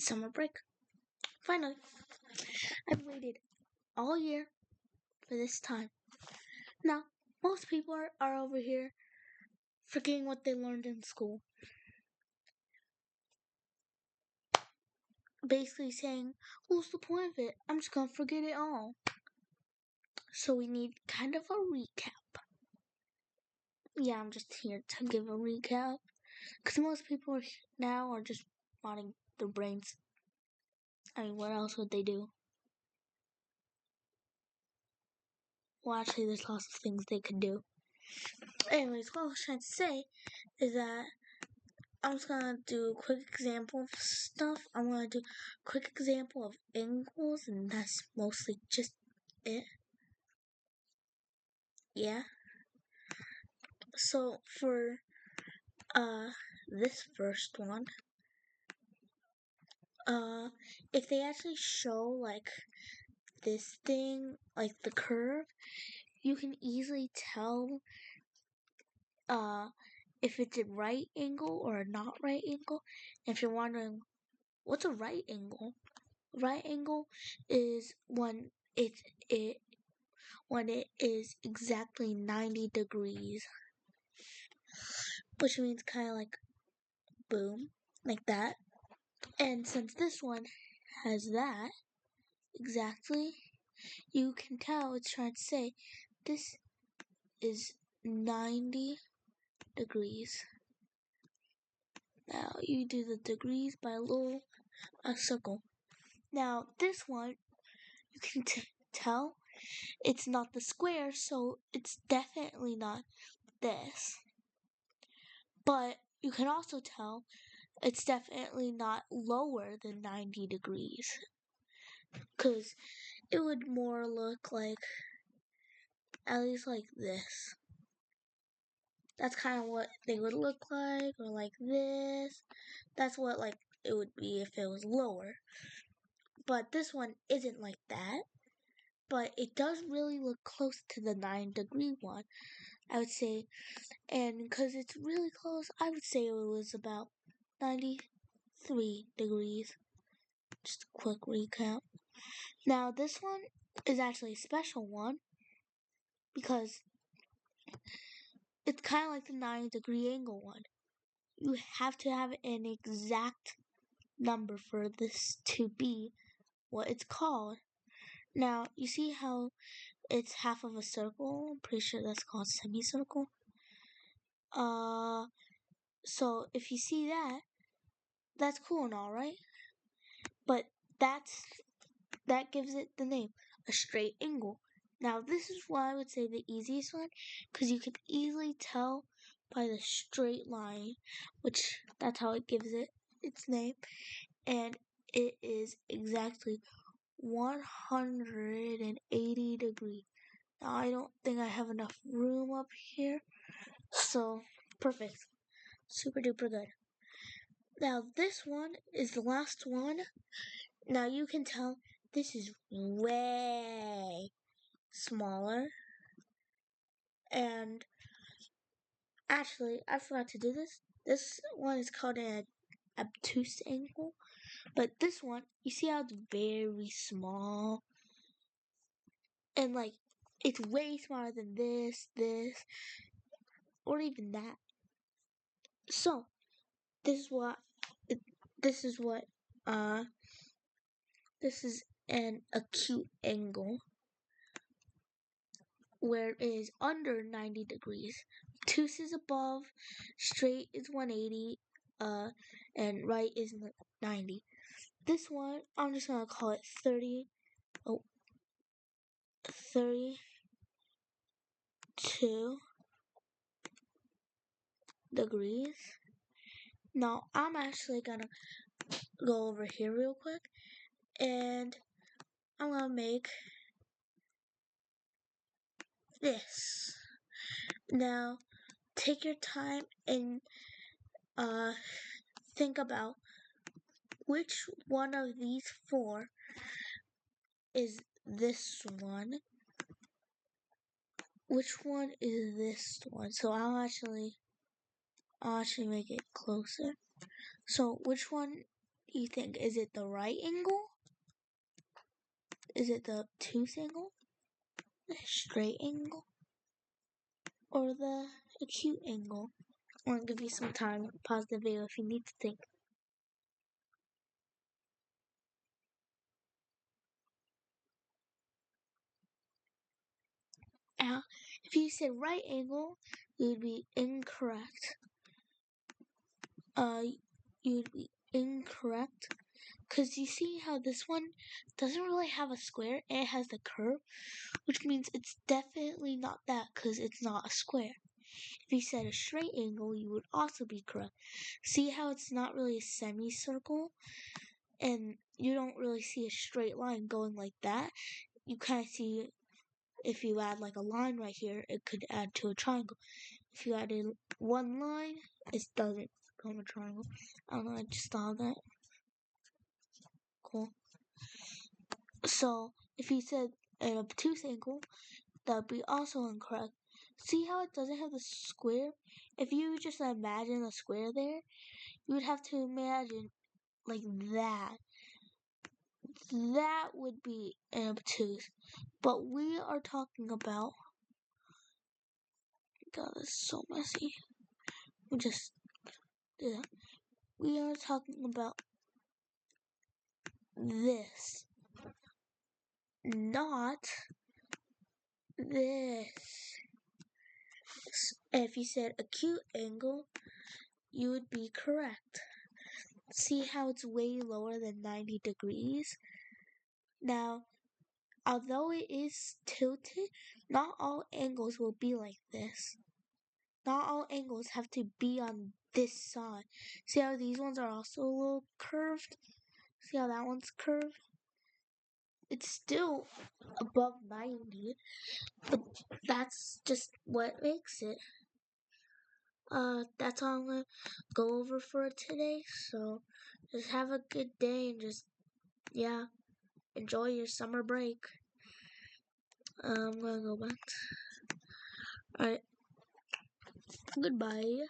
It's summer break. Finally, I've waited all year for this time. Now, most people are over here forgetting what they learned in school. Basically saying, what's the point of it? I'm just gonna forget it all. So we need kind of a recap. Yeah, I'm just here to give a recap. Because most people now are just rotting their brains. I mean, what else would they do? Well, actually, there's lots of things they could do. Anyways, what I was trying to say is that I'm just gonna do a quick example of stuff. I'm gonna do a quick example of angles, and that's mostly just it. Yeah. So for this first one, if they actually show like this thing, like the curve, you can easily tell if it's a right angle or a not right angle. If you're wondering what's a right angle, right angle is when it is exactly 90 degrees, which means kind of like boom, like that. And since this one has that exactly, you can tell it's trying to say this is 90 degrees. Now you do the degrees by a circle. Now this one, you can tell it's not the square, so it's definitely not this. But you can also tell it's definitely not lower than 90 degrees. Because it would more look like, at least like this. That's kind of what they would look like, or like this. That's what like it would be if it was lower. But this one isn't like that. But it does really look close to the 9-degree one, I would say. And because it's really close, I would say it was about 93 degrees. Just a quick recap. Now, this one is actually a special one because it's kind of like the 90-degree angle one. You have to have an exact number for this to be what it's called. Now, you see how it's half of a circle? I'm pretty sure that's called semicircle. So if you see that, that's cool and all, right? But that gives it the name, a straight angle. Now, this is why I would say the easiest one, because you can easily tell by the straight line, which that's how it gives it its name, and it is exactly 180 degrees. Now, I don't think I have enough room up here, so perfect. Super duper good. Now, this one is the last one. Now, you can tell this is way smaller. And actually, I forgot to do this. This one is called an obtuse angle. But this one, you see how it's very small? And like, it's way smaller than this, or even that. So, this is what, this is an acute angle where it is under 90 degrees. Obtuse is above, straight is 180, and right is 90. This one, I'm just gonna call it 32 degrees. Now, I'm actually gonna go over here real quick, and I'm gonna make this. Now, take your time and think about which one of these four is this one. Which one is this one? So I'll actually make it closer. So which one do you think? Is it the right angle? Is it the obtuse angle? The straight angle? Or the acute angle? I want to give you some time. Pause the video if you need to think. Now, if you said right angle, you would be incorrect. You'd be incorrect. Because you see how this one doesn't really have a square, and it has the curve, which means it's definitely not that because it's not a square. If you said a straight angle, you would also be correct. See how it's not really a semicircle, and you don't really see a straight line going like that. You kind of see, if you add like a line right here, it could add to a triangle. If you added one line, it doesn't become a triangle. I don't know, I just thought of that. Cool. So, if you said an obtuse angle, that would be also incorrect. See how it doesn't have the square? If you just imagine a square there, you would have to imagine like that. That would be an obtuse. But we are talking about... God, this is so messy. We just do that. We are talking about this. Not this. If you said acute angle, you would be correct. See how it's way lower than 90 degrees? Now, although it is tilted, not all angles will be like this. Not all angles have to be on this side. See how these ones are also a little curved? See how that one's curved? It's still above 90, but that's just what makes it. That's all I'm gonna go over for today. So just have a good day and just, yeah, enjoy your summer break. I'm gonna go back. Alright, goodbye.